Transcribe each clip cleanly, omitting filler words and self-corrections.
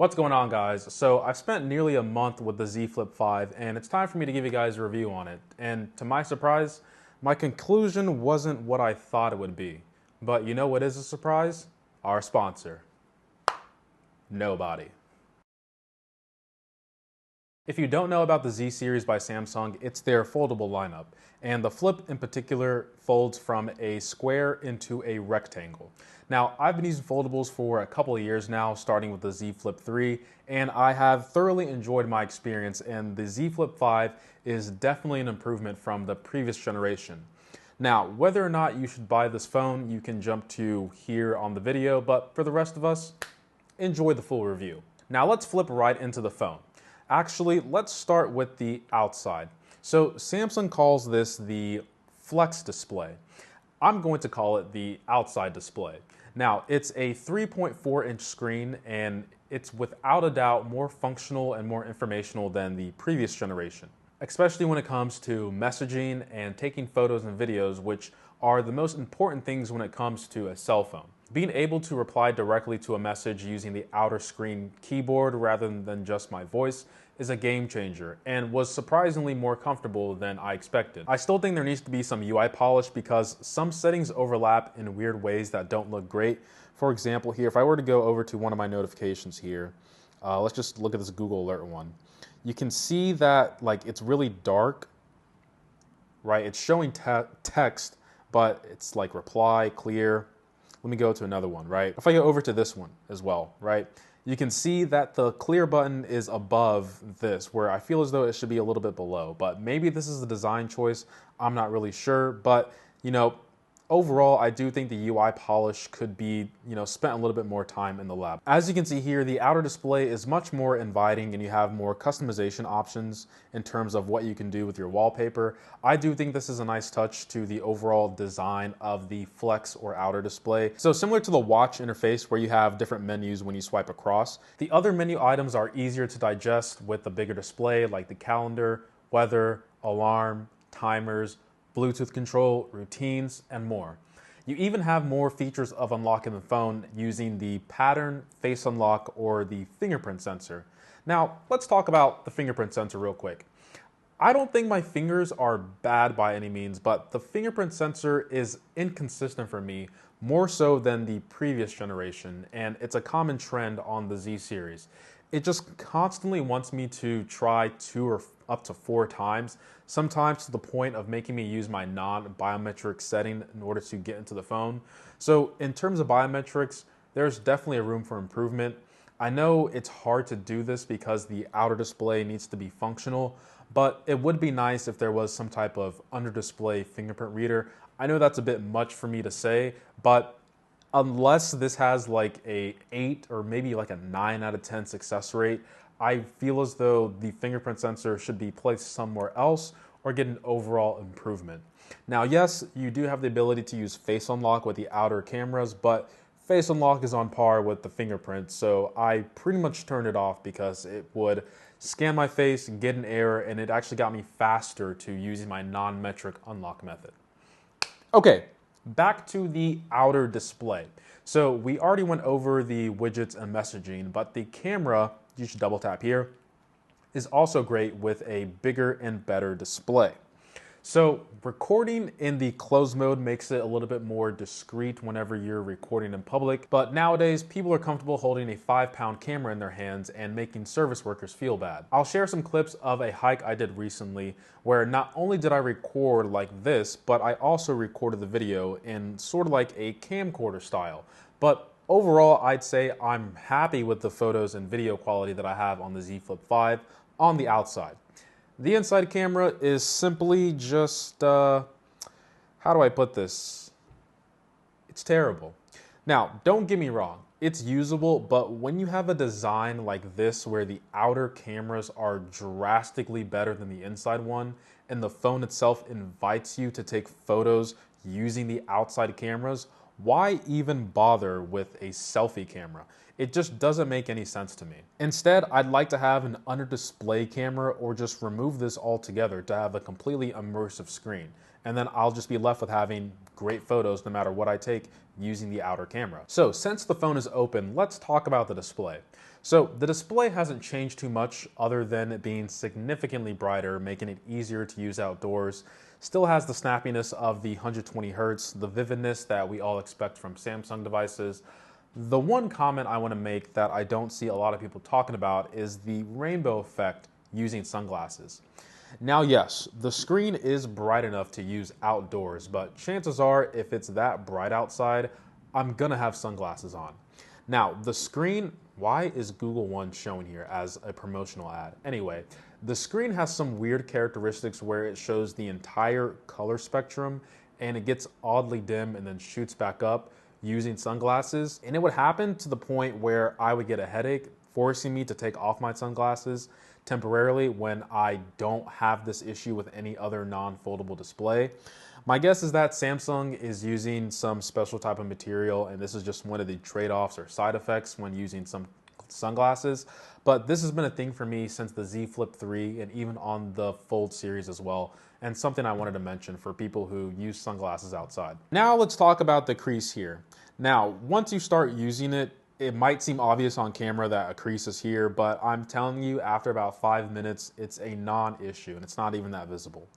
What's going on, guys? So I've spent nearly a month with the Z Flip 5 and it's time for me to give you guys a review on it. And to my surprise, my conclusion wasn't what I thought it would be. But you know what is a surprise? Our sponsor. Nobody. If you don't know about the Z series by Samsung, it's their foldable lineup. And the Flip in particular folds from a square into a rectangle. Now, I've been using foldables for a couple of years now, starting with the Z Flip 3, and I have thoroughly enjoyed my experience, and the Z Flip 5 is definitely an improvement from the previous generation. Now, whether or not you should buy this phone, you can jump to here on the video, but for the rest of us, enjoy the full review. Now, let's flip right into the phone. Actually, let's start with the outside. So Samsung calls this the Flex display. I'm going to call it the outside display. Now, it's a 3.4-inch screen, and it's without a doubt more functional and more informational than the previous generation, especially when it comes to messaging and taking photos and videos, which are the most important things when it comes to a cell phone. Being able to reply directly to a message using the outer screen keyboard rather than just my voice is a game changer and was surprisingly more comfortable than I expected. I still think there needs to be some UI polish because some settings overlap in weird ways that don't look great. For example, here, if I were to go over to one of my notifications here, let's just look at this Google Alert one. You can see that it's really dark, right? It's showing text, but it's like reply, clear. Let me go to another one, right? If I go over to this one as well, right? You can see that the clear button is above this, where I feel as though it should be a little bit below, but maybe this is a design choice. I'm not really sure, but overall, I do think the UI polish could be, spent a little bit more time in the lab. As you can see here, the outer display is much more inviting and you have more customization options in terms of what you can do with your wallpaper. I do think this is a nice touch to the overall design of the Flex or outer display. So similar to the watch interface where you have different menus when you swipe across, the other menu items are easier to digest with the bigger display, like the calendar, weather, alarm, timers, Bluetooth control, routines, and more. You even have more features of unlocking the phone using the pattern face unlock or the fingerprint sensor. Now, let's talk about the fingerprint sensor real quick. I don't think my fingers are bad by any means, but the fingerprint sensor is inconsistent for me, more so than the previous generation, and it's a common trend on the Z series. It just constantly wants me to try 2 or up to 4 times, sometimes to the point of making me use my non-biometric setting in order to get into the phone. So in terms of biometrics, there's definitely a room for improvement. I know it's hard to do this because the outer display needs to be functional, but it would be nice if there was some type of under-display fingerprint reader. I know that's a bit much for me to say, but unless this has like a 8 or maybe like a 9 out of 10 success rate, I feel as though the fingerprint sensor should be placed somewhere else or get an overall improvement. Now, yes, you do have the ability to use face unlock with the outer cameras, but face unlock is on par with the fingerprint, so I pretty much turned it off because it would scan my face, get an error, and it actually got me faster to using my non-metric unlock method. Okay, back to the outer display. So we already went over the widgets and messaging, but the camera, you should double tap here, is also great with a bigger and better display. So recording in the closed mode makes it a little bit more discreet whenever you're recording in public, but nowadays people are comfortable holding a 5-pound camera in their hands and making service workers feel bad. I'll share some clips of a hike I did recently where not only did I record like this, but I also recorded the video in sort of like a camcorder style. But overall, I'd say I'm happy with the photos and video quality that I have on the Z Flip 5 on the outside. The inside camera is simply just, how do I put this? It's terrible. Now, don't get me wrong, it's usable, but when you have a design like this where the outer cameras are drastically better than the inside one, and the phone itself invites you to take photos using the outside cameras, why even bother with a selfie camera? It just doesn't make any sense to me. Instead, I'd like to have an under-display camera or just remove this altogether to have a completely immersive screen. And then I'll just be left with having great photos no matter what I take using the outer camera. So since the phone is open, let's talk about the display. So the display hasn't changed too much other than it being significantly brighter, making it easier to use outdoors. Still has the snappiness of the 120 hertz, the vividness that we all expect from Samsung devices. The one comment I want to make that I don't see a lot of people talking about is the rainbow effect using sunglasses. Now, yes, the screen is bright enough to use outdoors, but chances are if it's that bright outside, I'm gonna have sunglasses on. Now, the screen, why is Google One shown here as a promotional ad? Anyway, the screen has some weird characteristics where it shows the entire color spectrum and it gets oddly dim and then shoots back up using sunglasses. And it would happen to the point where I would get a headache, forcing me to take off my sunglasses temporarily when I don't have this issue with any other non-foldable display. My guess is that Samsung is using some special type of material, and this is just one of the trade-offs or side effects when using some sunglasses. But this has been a thing for me since the Z Flip 3 and even on the Fold series as well, and something I wanted to mention for people who use sunglasses outside. Now let's talk about the crease here. Now, once you start using it, it might seem obvious on camera that a crease is here, but I'm telling you, after about 5 minutes, it's a non-issue and it's not even that visible.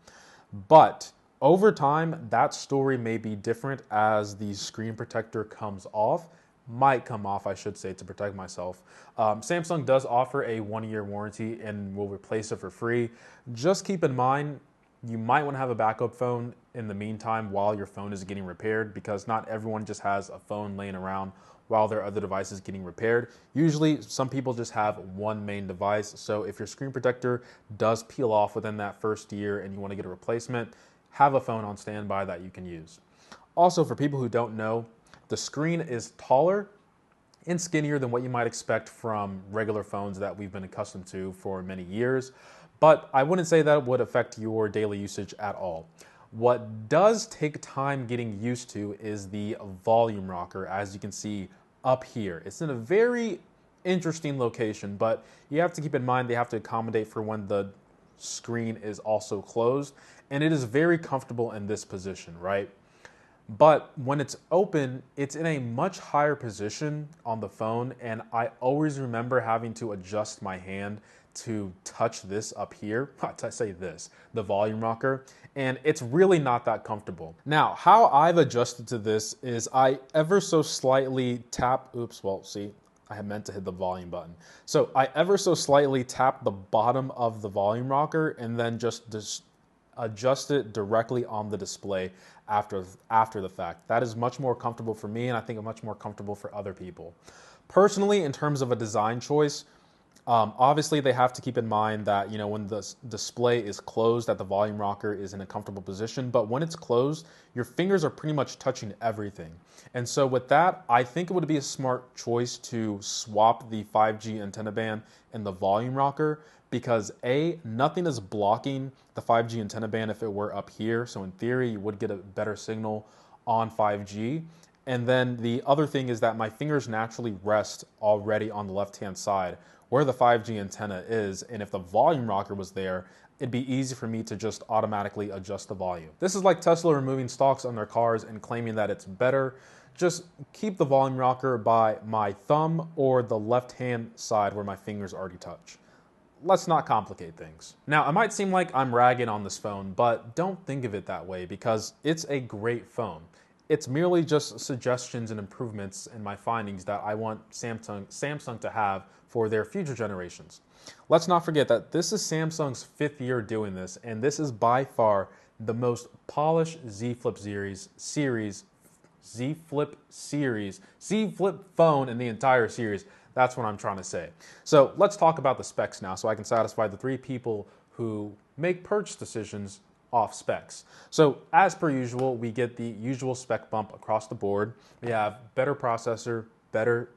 But over time, that story may be different as the screen protector comes off, might come off, I should say, to protect myself. Samsung does offer a 1-year warranty and will replace it for free. Just keep in mind, you might want to have a backup phone in the meantime while your phone is getting repaired, because not everyone just has a phone laying around while their other device is getting repaired. Usually, some people just have one main device. So if your screen protector does peel off within that first year and you want to get a replacement, have a phone on standby that you can use. Also, for people who don't know, the screen is taller and skinnier than what you might expect from regular phones that we've been accustomed to for many years, but I wouldn't say that would affect your daily usage at all. What does take time getting used to is the volume rocker, as you can see up here. It's in a very interesting location, but you have to keep in mind they have to accommodate for when the screen is also closed, and it is very comfortable in this position, right? But when it's open, it's in a much higher position on the phone, and I always remember having to adjust my hand to touch this up here, I say this, the volume rocker, and it's really not that comfortable. Now, how I've adjusted to this is I ever so slightly tap, I had meant to hit the volume button. So I ever so slightly tap the bottom of the volume rocker and then just adjust it directly on the display after the fact. That is much more comfortable for me, and I think much more comfortable for other people. Personally, in terms of a design choice, obviously they have to keep in mind that, you know, when the display is closed, that the volume rocker is in a comfortable position, but when it's closed, your fingers are pretty much touching everything. And so with that, I think it would be a smart choice to swap the 5G antenna band and the volume rocker, because A, nothing is blocking the 5G antenna band if it were up here. So in theory, you would get a better signal on 5G. And then the other thing is that my fingers naturally rest already on the left-hand side where the 5G antenna is. And if the volume rocker was there, it'd be easy for me to just automatically adjust the volume. This is like Tesla removing stalks on their cars and claiming that it's better. Just keep the volume rocker by my thumb or the left-hand side where my fingers already touch. Let's not complicate things. Now, it might seem like I'm ragging on this phone, but don't think of it that way, because it's a great phone. It's merely just suggestions and improvements in my findings that I want Samsung to have for their future generations. Let's not forget that this is Samsung's 5th year doing this, and this is by far the most polished Z Flip phone in the entire series. That's what I'm trying to say. So let's talk about the specs now so I can satisfy the 3 people who make purchase decisions off specs. So as per usual, we get the usual spec bump across the board. We have better processor, better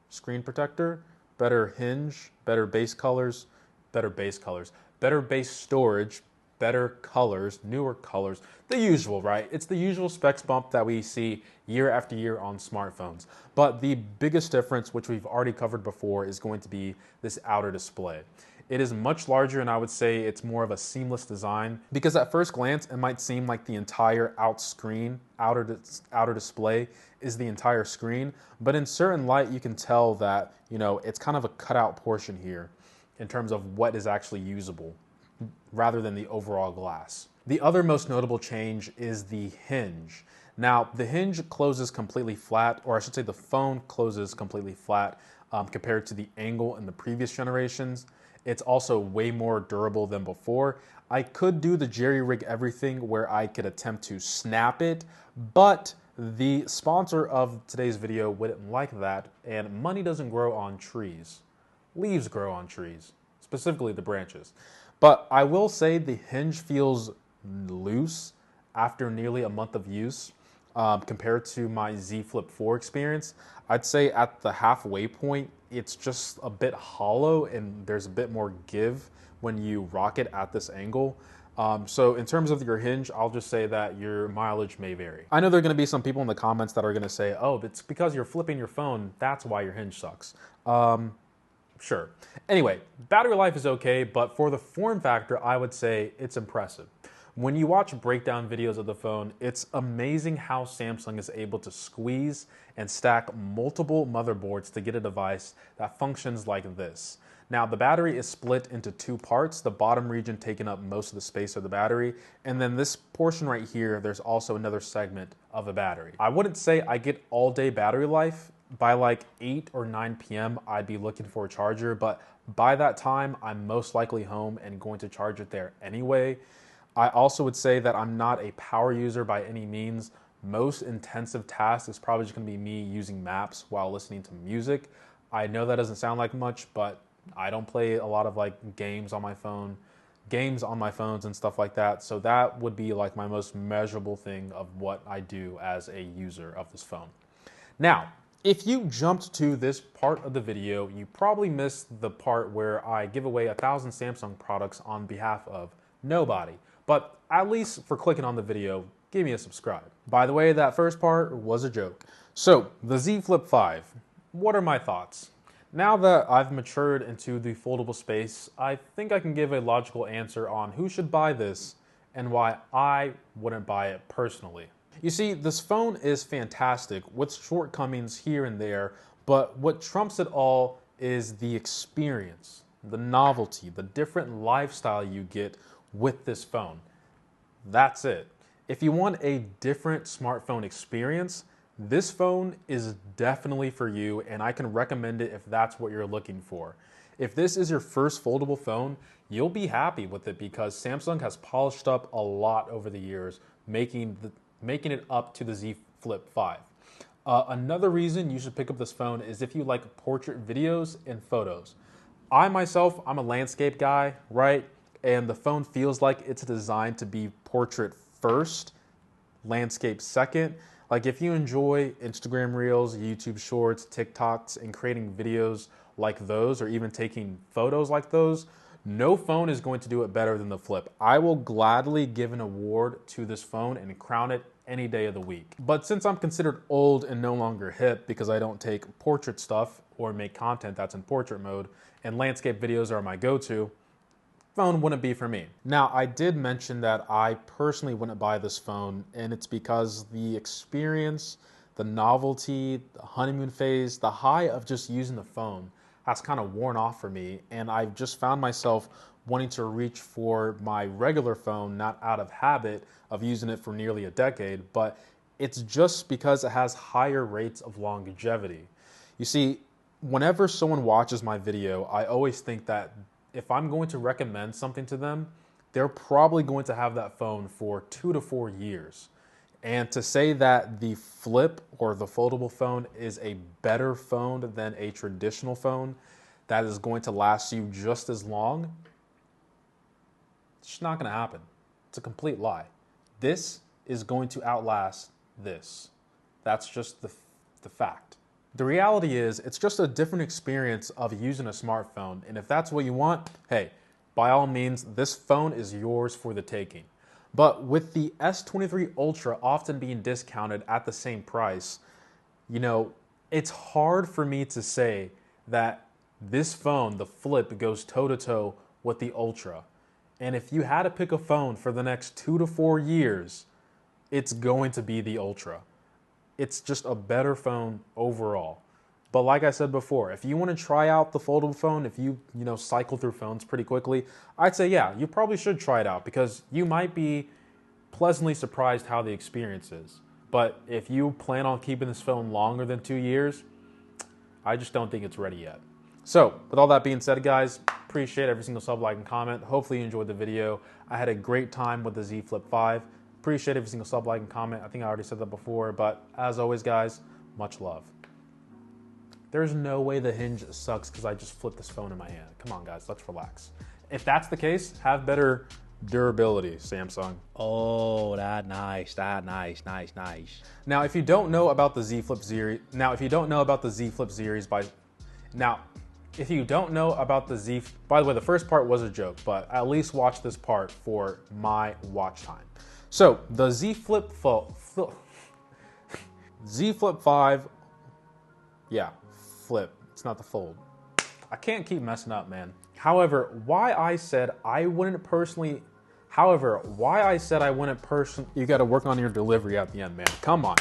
screen protector, better hinge, better base colors, better base storage, better colors, newer colors, the usual, right? It's the usual specs bump that we see year after year on smartphones. But the biggest difference, which we've already covered before, is going to be this outer display. It is much larger, and I would say it's more of a seamless design, because at first glance it might seem like the entire outer display is the entire screen, but in certain light you can tell that, you know, it's kind of a cutout portion here in terms of what is actually usable rather than the overall glass. The other most notable change is the hinge. Now, the hinge closes completely flat, or I should say the phone closes completely flat compared to the angle in the previous generations. It's also way more durable than before. I could do the jerry-rig everything where I could attempt to snap it, but the sponsor of today's video wouldn't like that, and money doesn't grow on trees. Leaves grow on trees, specifically the branches. But I will say the hinge feels loose after nearly a month of use compared to my Z Flip 4 experience. I'd say at the halfway point, it's just a bit hollow and there's a bit more give when you rock it at this angle. So in terms of your hinge, I'll just say that your mileage may vary. I know there are going to be some people in the comments that are going to say, oh, it's because you're flipping your phone, that's why your hinge sucks. Sure. Anyway, battery life is okay, but for the form factor, I would say it's impressive. When you watch breakdown videos of the phone, it's amazing how Samsung is able to squeeze and stack multiple motherboards to get a device that functions like this. Now, the battery is split into two parts, the bottom region taking up most of the space of the battery, and then this portion right here, there's also another segment of a battery. I wouldn't say I get all day battery life. By like 8 or 9 p.m., I'd be looking for a charger, but by that time, I'm most likely home and going to charge it there anyway. I also would say that I'm not a power user by any means. Most intensive tasks is probably just gonna be me using maps while listening to music. I know that doesn't sound like much, but I don't play a lot of like games on my phones and stuff like that. So that would be like my most measurable thing of what I do as a user of this phone. Now, if you jumped to this part of the video, you probably missed the part where I give away 1,000 Samsung products on behalf of nobody. But at least for clicking on the video, give me a subscribe. By the way, that first part was a joke. So, the Z Flip 5. What are my thoughts? Now that I've matured into the foldable space, I think I can give a logical answer on who should buy this and why I wouldn't buy it personally. You see, this phone is fantastic with shortcomings here and there, but what trumps it all is the experience, the novelty, the different lifestyle you get with this phone. That's it. If you want a different smartphone experience, this phone is definitely for you, and I can recommend it if that's what you're looking for. If this is your first foldable phone, you'll be happy with it because Samsung has polished up a lot over the years, making it up to the Z Flip 5. Another reason you should pick up this phone is if you like portrait videos and photos. I'm a landscape guy, right? And the phone feels like it's designed to be portrait first, landscape second. Like if you enjoy Instagram Reels, YouTube Shorts, TikToks, and creating videos like those, or even taking photos like those, no phone is going to do it better than the Flip. I will gladly give an award to this phone and crown it any day of the week. But since I'm considered old and no longer hip because I don't take portrait stuff or make content that's in portrait mode, and landscape videos are my go-to, phone wouldn't be for me. Now, I did mention that I personally wouldn't buy this phone, and it's because the experience, the novelty, the honeymoon phase, the high of just using the phone has kind of worn off for me, and I've just found myself wanting to reach for my regular phone, not out of habit of using it for nearly a decade, but it's just because it has higher rates of longevity. You see, whenever someone watches my video, I always think that if I'm going to recommend something to them, they're probably going to have that phone for 2 to 4 years. And to say that the Flip or the foldable phone is a better phone than a traditional phone that is going to last you just as long, it's just not going to happen. It's a complete lie. This is going to outlast this. That's just the fact. The reality is, it's just a different experience of using a smartphone. And if that's what you want, hey, by all means, this phone is yours for the taking. But with the S23 Ultra often being discounted at the same price, you know, it's hard for me to say that this phone, the Flip, goes toe-to-toe with the Ultra. And if you had to pick a phone for the next 2 to 4 years, it's going to be the Ultra. It's just a better phone overall. But like I said before, if you want to try out the foldable phone, if you cycle through phones pretty quickly, I'd say, yeah, you probably should try it out because you might be pleasantly surprised how the experience is. But if you plan on keeping this phone longer than 2 years, I just don't think it's ready yet. So, with all that being said, guys, appreciate every single sub, like, and comment. Hopefully you enjoyed the video. I had a great time with the Z Flip 5. Appreciate every single sub, like, and comment. I think I already said that before, but as always, guys, much love. There's no way the hinge sucks because I just flipped this phone in my hand. Come on, guys, let's relax. If that's the case, have better durability, Samsung. Oh, nice. Now, if you don't know about the Z Flip series, by the way, the first part was a joke, but at least watch this part for my watch time. So, the Z Flip 5, yeah, flip, it's not the fold. I can't keep messing up, man. However, why I said I wouldn't personally, you gotta work on your delivery at the end, man. Come on.